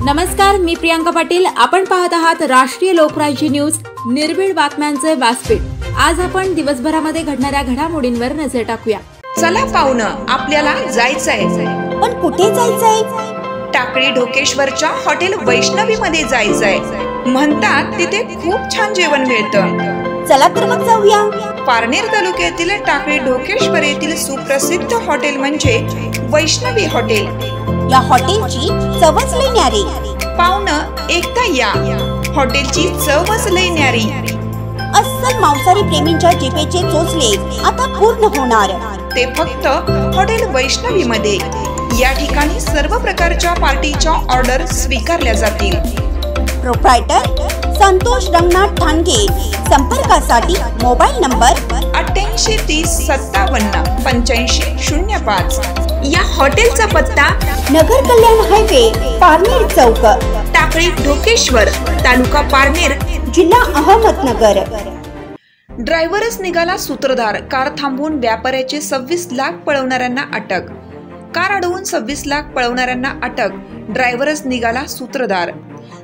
नमस्कार, मी प्रियांका पाटील। आपण पाहत आहात राष्ट्रीय लोकराज्य न्यूज, निर्भीड बातम्यांचे व्यासपीठ। आज आपण दिवसभरामध्ये घडणाऱ्या घडामोडींवर नजर टाकूया। चला पाहुणं, आपल्याला जायचंय। पण कुठे जायचंय? टाकळी ढोकेश्वरच्या हॉटेल वैष्णवी मध्ये जायचंय। म्हणतात तिथे खूप छान जेवण मिळतं। चला तर मग जाऊया। पारनेर तालुक्यातील टाकळी ढोकेश्वर येथील सुप्रसिद्ध हॉटेल म्हणजे वैष्णवी हॉटेल। या हॉटेलची चवच लई न्यारी। पाहुणं, एकदा या, हॉटेलची चवच लई न्यारी। अस्सल मांसाहारी प्रेमींच्या जिभेचे चोचले आता पूर्ण होणार, ते फक्त हॉटेल वैष्णवी मध्ये। या ठिकाणी सर्व प्रकारच्या पार्टीच्या ऑर्डर स्वीकारल्या जातील। प्रोप्रायटर संतोष रंगनाथ ठाणगे। संपर्कासाठी मोबाईल नंबर 88 30 57 85 05। या हॉटेलचा पत्ता नगर कल्याण हायवे, पारनेर चौक, टाकळी ढोकेश्वर, तालुका पारनेर, जिल्हा अहमदनगर। ड्रायव्हरच निघाला सूत्रधार। कार थांबवून व्यापाऱ्याचे 26 लाख पळवणाऱ्यांना अटक। कार अडवून 26 लाख पळवणाऱ्यांना अटक। ड्रायव्हरच निघाला सूत्रधार।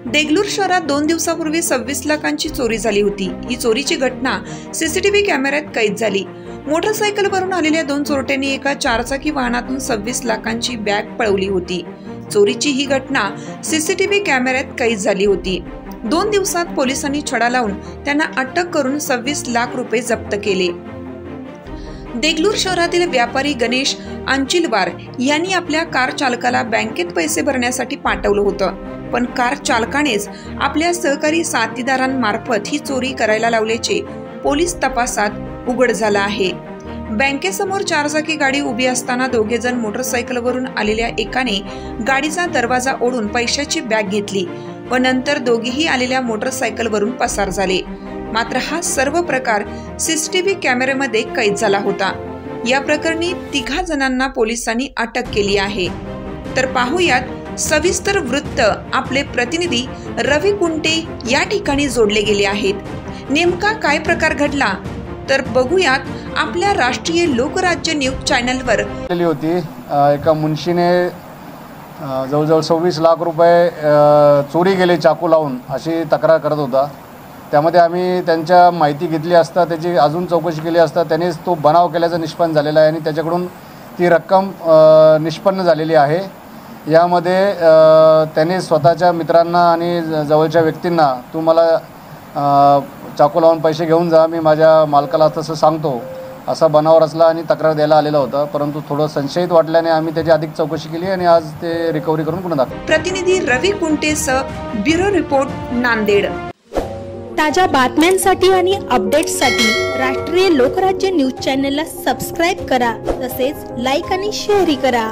देगलूर शहरात 2 दिवसापूर्वी 26 लाखांची चोरी झाली होती। ही चोरीची घटना सीसीटीव्ही कॅमेऱ्यात कैद झाली। मोटरसायकलवरून आलेल्या 2 चोरट्यांनी एका 4चाकी वाहनातून 26 लाखांची बॅग पळवली होती। चोरीची ही घटना सीसीटीव्ही कॅमेऱ्यात कैद झाली होती। 2 दिवसात पोलिसांनी छडा लावून त्यांना अटक करून 26 लाख रुपये जप्त केले। देगलूर शहरातील व्यापारी गणेश अंचिलवार यांनी आपल्या कार चालकाला बँकेत पैसे भरण्यासाठी पाठवलं होतं, पण कार चालकानेच आपल्या सहकारी साथीदारांमार्फत ही चोरी करायला लावल्याचे पोलीस तपासात उघड झालं आहे। बँकेसमोर 4चाकी गाडी उभी असताना दोघे जण मोटरसायकलवरून आलेल्या एकाने गाडीचा दरवाजा ओढून पैशाची बॅग घेतली व नंतर दोघेही आलेल्या मोटरसायकलवरून पसार झाले। मात्र हा सर्व प्रकार सीसीटीव्ही कॅमेऱ्यामध्ये कैद झाला होता। या प्रकरणी 3 जणांना पोलिसांनी अटक केली आहे। तर पाहूयात सविस्तर वृत्त। आपले प्रतिनिधी रवी कुंटे या ठिकाणी जोडले गेले आहेत। नेमका काय प्रकार घडला तर बघूयात आपल्या राष्ट्रीय लोकराज्य न्यूज चॅनलवर। होती एका मुंशीने जवळजवळ 26 लाख रुपये चोरी गेले चाकू लावून अशी तक्रार करत होता। त्यामध्ये आम्ही त्यांच्या माहिती घेतली असता त्याची अजून चौकशी केली असता त्यानेच तो बनाव केल्याचा निष्पन्न झालेला आहे आणि त्याच्याकडून ती रक्कम निष्पन्न झालेली आहे। यामध्ये त्याने स्वतःच्या मित्रांना आणि जवळच्या व्यक्तींना तू मला चाकू लावून पैसे घेऊन जा, मी माझ्या मालकाला तसं सांगतो, असा बनाव रचला आणि तक्रार द्यायला आलेला होता। परंतु थोडं संशयित वाटल्याने आम्ही त्याची अधिक चौकशी केली आणि आज ते रिकव्हरी करून गुन्हा दाखल। प्रतिनिधी रवी कुंटेसह ब्युरो रिपोर्ट, नांदेड। ताज्या बातम्यांसाठी आणि अपडेट्ससाठी राष्ट्रीय लोकराज्य न्यूज चॅनलला सबस्क्राईब करा, तसेच लाईक आणि शेअरही करा।